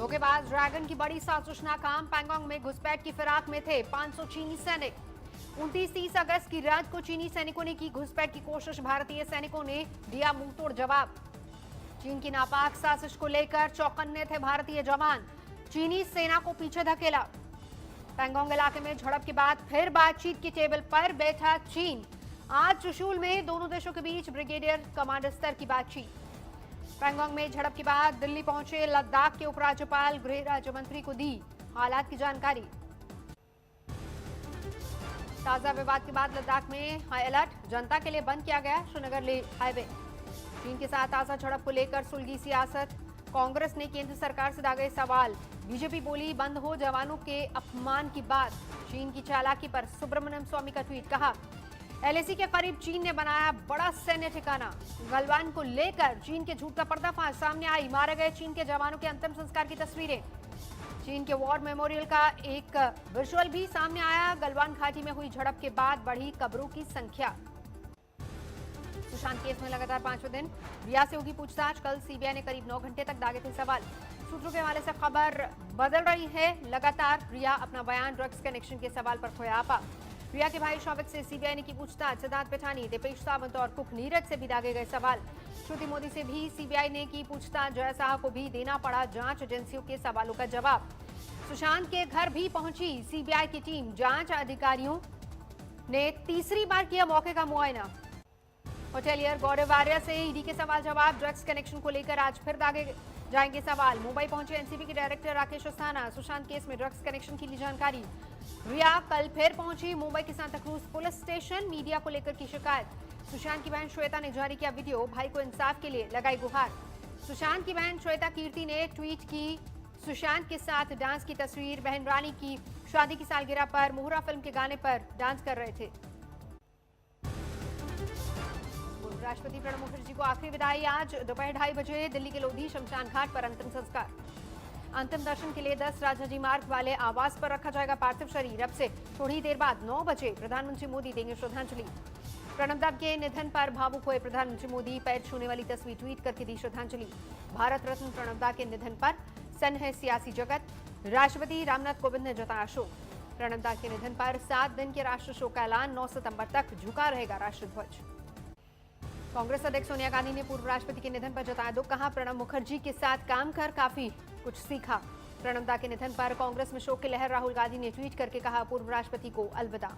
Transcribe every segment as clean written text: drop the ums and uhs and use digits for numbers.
धोखेबाज ड्रैगन की बड़ी साजिश नाकाम। पैंगोंग में घुसपैठ की फिराक में थे 500 चीनी सैनिक। 29-30 अगस्त की रात को चीनी सैनिकों ने की घुसपैठ की कोशिश। भारतीय सैनिकों ने दिया मुंहतोड़ जवाब। चीन की नापाक साजिश को लेकर चौकन्ने थे भारतीय जवान। चीनी सेना को पीछे धकेला। पैंगोंग इलाके में झड़प के बाद फिर बातचीत की टेबल पर बैठा चीन। आज चुशूल में दोनों देशों के बीच ब्रिगेडियर कमांडर स्तर की बातचीत। पैंगोंग में झड़प के बाद दिल्ली पहुंचे लद्दाख के उपराज्यपाल। गृह राज्य मंत्री को दी हालात की जानकारी। ताजा विवाद के बाद लद्दाख में हाई अलर्ट। जनता के लिए बंद किया गया श्रीनगर लेह हाईवे। चीन के साथ ताजा झड़प को लेकर सुलगी सियासत। कांग्रेस ने केंद्र सरकार से दागे सवाल। बीजेपी बोली बंद हो जवानों के अपमान की बात। चीन की चालाकी पर सुब्रमण्यम स्वामी का ट्वीट। कहा एलएसी के करीब चीन ने बनाया बड़ा सैन्य ठिकाना। गलवान को लेकर चीन के झूठ का पर्दाफाश सामने आई। मारे गए चीन के जवानों के अंतिम संस्कार की तस्वीरें। चीन के वॉर मेमोरियल का एक विजुअल भी सामने आया। गलवान घाटी में हुई झड़प के बाद बढ़ी कब्रों की संख्या। सुशांत केस में लगातार 5वें दिन रिया से होगी पूछताछ। कल सीबीआई ने करीब 9 घंटे तक दागे थे सवाल। सूत्रों के हवाले से खबर बदल रही है लगातार। रिया अपना बयान ड्रग्स कनेक्शन के सवाल पर खोया आपा। रिया के भाई शौविक से सीबीआई ने की पूछताछ। सिद्धार्थ पिठानी, दीपेश सावंत और कुक नीरज से भी दागे गए सवाल। श्रुति मोदी से भी सीबीआई ने की पूछताछ। जय शाह को भी देना पड़ा जांच एजेंसियों के सवालों का जवाब। सुशांत के घर भी पहुंची सीबीआई की टीम। जांच अधिकारियों ने तीसरी बार किया मौके का मुआयना। होटेलियर गौरव वारिया से ईडी के सवाल जवाब। ड्रग्स कनेक्शन को लेकर आज फिर दागे जाएंगे सवाल। मुंबई पहुंचे एनसीबी के डायरेक्टर राकेश अस्थाना। सुशांत केस में ड्रग्स कनेक्शन की ली जानकारी। रिया कल फिर पहुंची मुंबई के Santa cruise police station. Media को लेकर की शिकायत। सुशांत की बहन श्वेता ने जारी किया वीडियो। भाई को इंसाफ के लिए लगाई गुहार। सुशांत की बहन श्वेता कीर्ति ने ट्वीट की सुशांत के साथ डांस की तस्वीर। बहन रानी की शादी की सालगिरह पर मुहरा फिल्म के गाने पर डांस कर रहे थे। राष्ट्रपति प्रणब मुखर्जी को आखिरी विदाई। आज दोपहर 2:30 बजे दिल्ली के लोधी शमशान घाट पर अंतिम संस्कार। अंतिम दर्शन के लिए 10 राजाजी मार्ग वाले आवास पर रखा जाएगा पार्थिव शरीर। अब से थोड़ी देर बाद 9 बजे प्रधानमंत्री मोदी देंगे श्रद्धांजलि। प्रणब के निधन पर भावुक हुए प्रधानमंत्री मोदी। पैर छूने वाली तस्वीर ट्वीट करके दी श्रद्धांजलि। भारत रत्न प्रणब के निधन पर सन्न है सियासी जगत। राष्ट्रपति रामनाथ कोविंद ने जताया शोक। प्रणब के निधन पर 7 दिन के राष्ट्र शोक का ऐलान। 9 सितंबर तक झुका रहेगा राष्ट्रध्वज। कांग्रेस अध्यक्ष सोनिया गांधी ने पूर्व राष्ट्रपति के निधन पर जताया दुख। कहा प्रणब मुखर्जी के साथ काम कर काफी कुछ सीखा। प्रणब के निधन पर कांग्रेस में शोक की लहर। राहुल गांधी ने ट्वीट करके कहा पूर्व राष्ट्रपति को अलविदा।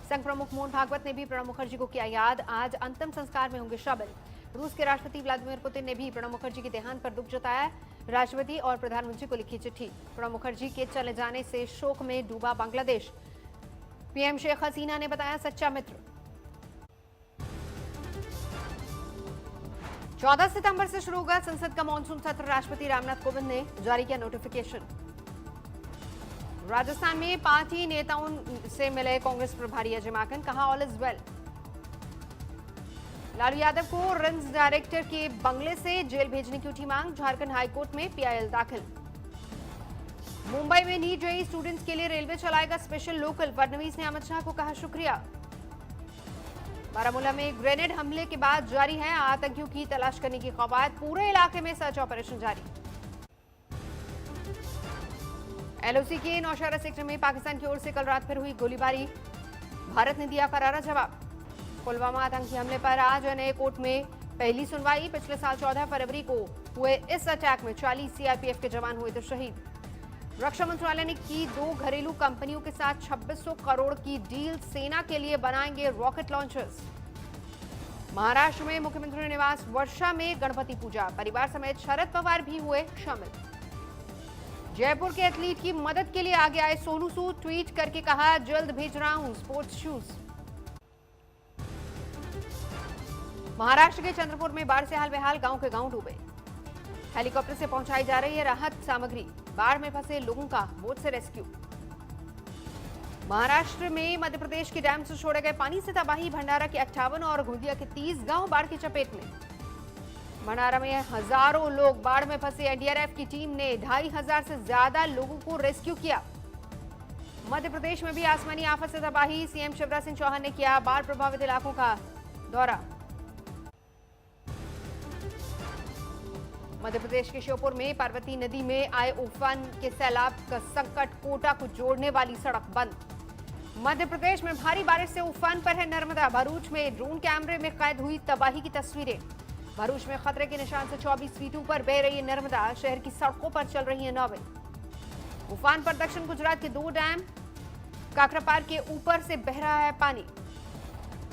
संघ प्रमुख मोहन भागवत ने भी प्रणब मुखर्जी को किया याद। आज अंतिम संस्कार में होंगे शामिल। रूस के राष्ट्रपति व्लादिमीर पुतिन ने भी प्रणब मुखर्जी के देहांत पर दुख जताया। राष्ट्रपति और प्रधानमंत्री को लिखी चिट्ठी। प्रणब मुखर्जी के चले जाने से शोक में डूबा बांग्लादेश। पीएम शेख हसीना ने बताया सच्चा मित्र। 14 सितंबर से शुरू होगा संसद का मानसून सत्र। राष्ट्रपति रामनाथ कोविंद ने जारी किया नोटिफिकेशन। राजस्थान में पार्टी नेताओं से मिले कांग्रेस प्रभारी अजय माकन। कहा all is well. Lalu Yadav को रिम्स डायरेक्टर के बंगले से जेल भेजने की उठी मांग। झारखंड हाईकोर्ट में पीआईएल दाखिल। मुंबई में नीट जेईई स्टूडेंट्स के लिए रेलवे चलाएगा स्पेशल लोकल। फडणवीस ने अमित शाह को कहा शुक्रिया। बारामूला में ग्रेनेड हमले के बाद जारी है आतंकियों की तलाश करने की कवायद। पूरे इलाके में सर्च ऑपरेशन जारी। एलओसी के नौशहरा सेक्टर में पाकिस्तान की ओर से कल रात फिर हुई गोलीबारी। भारत ने दिया करारा जवाब। पुलवामा आतंकी हमले पर आज नए कोर्ट में पहली सुनवाई। पिछले साल 14 फरवरी को हुए इस अटैक में 40 सीआरपीएफ के जवान हुए थे शहीद। रक्षा मंत्रालय ने की 2 घरेलू कंपनियों के साथ 2600 करोड़ की डील। सेना के लिए बनाएंगे रॉकेट लॉन्चर्स। महाराष्ट्र में मुख्यमंत्री निवास वर्षा में गणपति पूजा। परिवार समेत शरद पवार भी हुए शामिल। जयपुर के एथलीट की मदद के लिए आगे आए सोनू सूद। ट्वीट करके कहा जल्द भेज रहा हूं स्पोर्ट्स शूज। महाराष्ट्र के चंद्रपुर में बाढ़ से हाल बेहाल। गांव के गांव डूबे। हेलीकॉप्टर से पहुंचाई जा रही है राहत सामग्री। बाढ़ में फंसे लोगों का बोट से रेस्क्यू। महाराष्ट्र में मध्य प्रदेश के डैम से छोड़े गए पानी से तबाही। भंडारा के 58 और गोंदिया के 30 गांव बाढ़ की चपेट में। भंडारा में हजारों लोग बाढ़ में फंसे। एनडीआरएफ की टीम ने 2500 से ज्यादा लोगों को रेस्क्यू किया। मध्य प्रदेश में भी आसमानी आफत से तबाही। सीएम शिवराज सिंह चौहान ने किया बाढ़ प्रभावित इलाकों का दौरा। मध्य प्रदेश के श्योपुर में पार्वती नदी में आए उफान के सैलाब का संकट, कोटा को जोड़ने वाली सड़क बंद। मध्य प्रदेश में भारी बारिश से उफान पर है नर्मदा। भरूच में ड्रोन कैमरे में कैद हुई तबाही की तस्वीरें। भरूच में खतरे के निशान से 24 फीट ऊपर बह रही है नर्मदा। शहर की सड़कों पर चल रही है नावें। उफान पर दक्षिण गुजरात के 2 डैम काकरापार के ऊपर से बह रहा है पानी।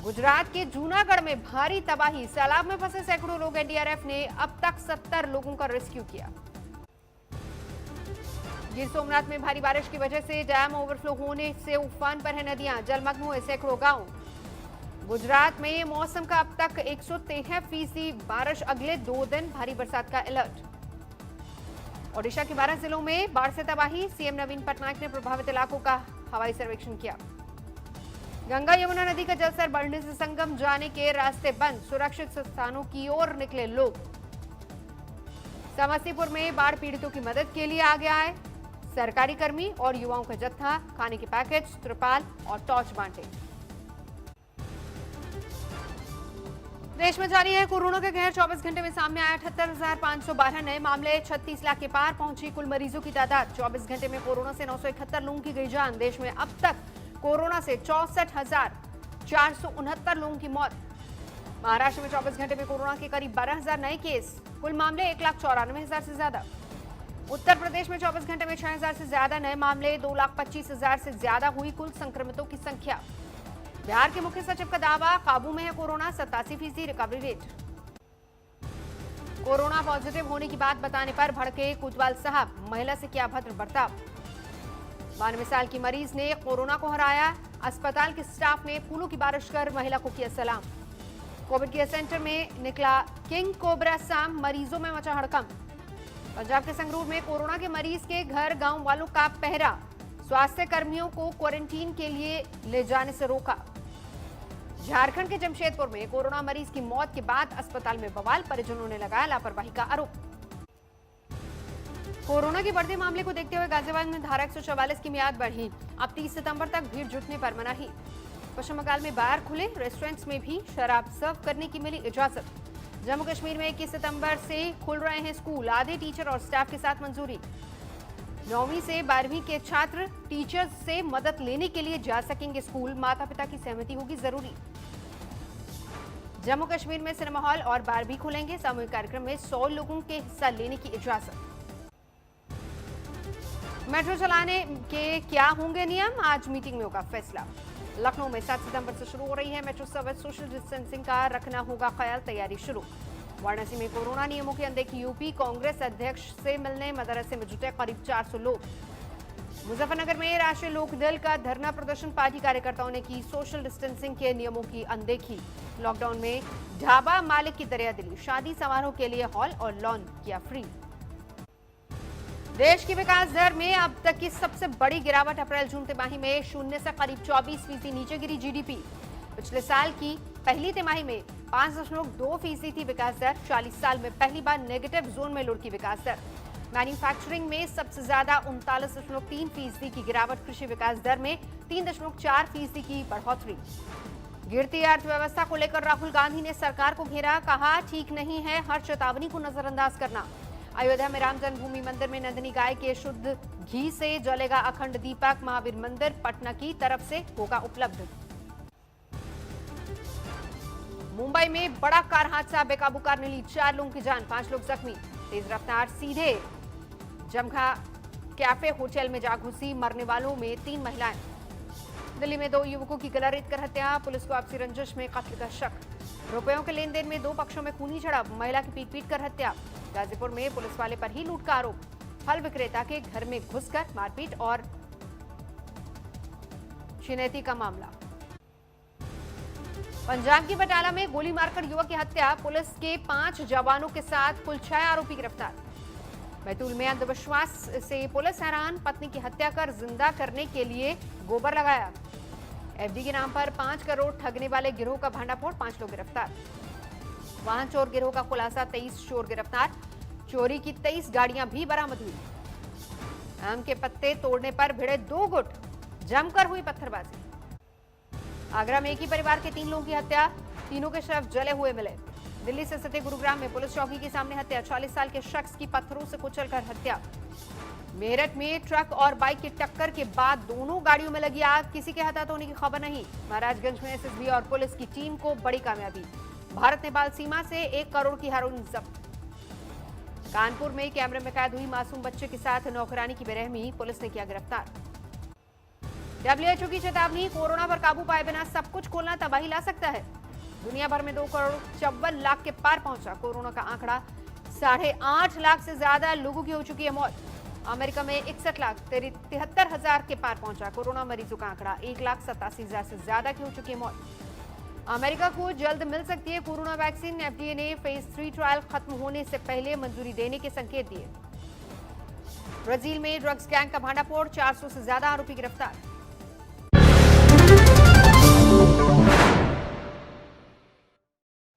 गुजरात के जूनागढ़ में भारी तबाही, सैलाब में फंसे सैकड़ों लोग। एनडीआरएफ ने अब तक 70 लोगों का रेस्क्यू किया। गिर सोमनाथ में भारी बारिश की वजह से डैम ओवरफ्लो होने से उफान पर है नदियां, जलमग्न हुए सैकड़ों गांव। गुजरात में मौसम का अब तक 113% बारिश, अगले 2 दिन भारी बरसात का अलर्ट। ओडिशा के 12 जिलों में बाढ़ से तबाही, सीएम नवीन पटनायक ने प्रभावित इलाकों का हवाई सर्वेक्षण किया। गंगा यमुना नदी का जलस्तर बढ़ने से संगम जाने के रास्ते बंद, सुरक्षित स्थानों की ओर निकले लोग। समस्तीपुर में बाढ़ पीड़ितों की मदद के लिए आगे आए सरकारी कर्मी और युवाओं का जत्था, खाने के पैकेज, त्रिपाल और टॉर्च बांटे। देश में जारी है कोरोना का कहर। 24 घंटे में सामने आया 78,512 नए मामले, 36 लाख के पार पहुंची कुल मरीजों की तादाद। 24 घंटे में कोरोना से 971 लोगों की गई जान। देश में अब तक कोरोना से 64,469 लोगों की मौत। महाराष्ट्र में 24 घंटे में कोरोना के करीब 12,000 नए केस, कुल मामले 1,94,000 से ज्यादा। उत्तर प्रदेश में 24 घंटे में 6,000 से ज्यादा नए मामले, 2,25,000 से ज्यादा हुई कुल संक्रमितों की संख्या। बिहार के मुख्य सचिव का दावा, काबू में है corona, 87% recovery rate. Corona positive होने की बात बताने पर भड़के कोतवाल साहब, महिला से किया अभद्र बर्ताव। 92 साल की मरीज ने कोरोना को हराया। अस्पताल के स्टाफ ने फूलों की बारिश कर महिला को किया सलाम। कोविड केयर सेंटर में निकला किंग कोबरा साम, मरीजों में मचा हड़कंप। पंजाब के संगरूर में कोरोना के मरीज के घर गांव वालों का पहरा, स्वास्थ्य कर्मियों को क्वारंटीन के लिए ले जाने से रोका। झारखंड के जमशेदपुर में कोरोना मरीज की मौत के बाद अस्पताल में बवाल, परिजनों ने लगाया लापरवाही का आरोप। कोरोना के बढ़ते मामले को देखते हुए गाजियाबाद में धारा 144 की मियाद बढ़ी। अब 30 सितंबर तक भीड़ जुटने पर मनाही। पश्चिम बंगाल में बार खुले, रेस्टोरेंट्स में भी शराब सर्व करने की मिली इजाजत। जम्मू कश्मीर में 21 सितंबर से खुल रहे हैं स्कूल, आधे टीचर और स्टाफ के साथ मंजूरी। 9वीं से 12वीं के छात्र टीचर्स से मदद लेने के लिए जा सकेंगे स्कूल, माता पिता की सहमति होगी जरूरी। जम्मू कश्मीर में सिनेमा हॉल और बार भी खुलेंगे। सामूहिक कार्यक्रम में 100 लोगों के हिस्सा लेने की इजाजत। मेट्रो चलाने के क्या होंगे नियम, आज मीटिंग में होगा फैसला। लखनऊ में 7 सितंबर से शुरू हो रही है मेट्रो सर्विस, सोशल डिस्टेंसिंग का रखना होगा ख्याल, तैयारी शुरू। वाराणसी में कोरोना नियमों की अनदेखी, यूपी कांग्रेस अध्यक्ष से मिलने मदरसे में जुटे करीब 400 लोग। मुजफ्फरनगर में राष्ट्रीय लोकदल का धरना प्रदर्शन, पार्टी कार्यकर्ताओं ने की सोशल डिस्टेंसिंग के नियमों की अनदेखी। लॉकडाउन में ढाबा मालिक की दरियादिली, शादी समारोह के लिए हॉल और लॉन किया फ्री। देश की विकास दर में अब तक की सबसे बड़ी गिरावट, अप्रैल जून तिमाही में 0 से करीब 24% नीचे गिरी जीडीपी। पिछले साल की पहली तिमाही में 5.2% थी विकास दर। 40 साल में पहली बार नेगेटिव जोन में लुढ़की विकास दर। मैन्युफैक्चरिंग में सबसे ज्यादा 39.3% की गिरावट, कृषि विकास दर में 3.4% की बढ़ोतरी। गिरती अर्थव्यवस्था को लेकर राहुल गांधी ने सरकार को घेरा, कहा ठीक नहीं है हर चेतावनी को नजरअंदाज करना। अयोध्या में राम जन्मभूमि मंदिर में नंदनी गाय के शुद्ध घी से जलेगा अखंड दीपक, महावीर मंदिर पटना की तरफ से होगा उपलब्ध। मुंबई में बड़ा कार हादसा, बेकाबू कार ने ली 4 लोगों की जान, 5 लोग जख्मी। तेज रफ्तार सीधे जमघा कैफे होटल में जा घुसी, मरने वालों में 3 महिलाएं। दिल्ली में 2 युवकों की गला रेत कर हत्या, पुलिस को आपसी रंजिश में कत्ल का शक। रुपयों के लेन देन में 2 पक्षों में खूनी झड़प, महिला की पीट कर हत्या। गाजीपुर में पुलिस वाले पर ही लूट का आरोप, फल विक्रेता के घर में घुसकर मारपीट और छिनैती का मामला। पंजाब की बटाला में गोली मारकर युवक की हत्या, पुलिस के 5 जवानों के साथ कुल 6 आरोपी गिरफ्तार। बैतूल में अंधविश्वास से पुलिस हैरान, पत्नी की हत्या कर जिंदा करने के लिए गोबर लगाया। एफडी के नाम पर 5 करोड़ ठगने वाले गिरोह का भंडाफोड़, 5 लोग गिरफ्तार। वाहन चोर गिरोह का खुलासा, 23 चोर गिरफ्तार। चोरी की 23 गाड़ियां भी बरामद हुई। आम के पत्ते तोड़ने पर भिड़े 2 गुट, जमकर हुई पत्थरबाजी। आगरा में एक ही परिवार के 3 लोगों की हत्या, तीनों के शव जले हुए मिले। दिल्ली से सटे गुरुग्राम में पुलिस चौकी के सामने हत्या, 40 साल के शख्स की पत्थरों से कुचलकर हत्या। मेरठ में ट्रक और बाइक की टक्कर के बाद दोनों गाड़ियों में लगी आग, किसी के हताहत होने की खबर नहीं। महाराजगंज में एसएसबी और पुलिस की टीम को बड़ी कामयाबी, भारत नेपाल सीमा से 1 करोड़ की हेरोइन जब्त। कानपुर में कैमरे में कैद हुई मासूम बच्चे के साथ नौकरानी की बेरहमी, पुलिस ने किया गिरफ्तार। डब्ल्यूएचओ की चेतावनी, कोरोना पर काबू पाए बिना सब कुछ खोलना तबाही ला सकता है। दुनिया भर में 2 करोड़ 54 लाख के पार पहुंचा कोरोना का आंकड़ा, 8.5 लाख से ज्यादा लोगों की हो चुकी है मौत। अमेरिका में 61,73,000 के पार पहुंचा कोरोना मरीजों का आंकड़ा, 1,87,000 से ज्यादा की हो चुकी है मौत। अमेरिका को जल्द मिल सकती है कोरोना वैक्सीन, एफडीए ने फेज 3 ट्रायल खत्म होने से पहले मंजूरी देने के संकेत दिए। ब्राजील में ड्रग्स गैंग का भांडाफोड़, 400 से ज्यादा आरोपी गिरफ्तार।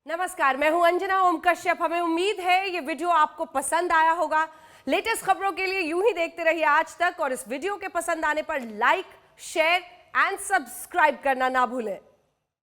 नमस्कार, मैं हूं अंजना ओम कश्यप। हमें उम्मीद है ये वीडियो आपको पसंद आया होगा। लेटेस्ट खबरों के लिए यूं ही देखते रहिए आज तक, और इस वीडियो के पसंद आने पर लाइक, शेयर एंड सब्सक्राइब करना ना भूलें।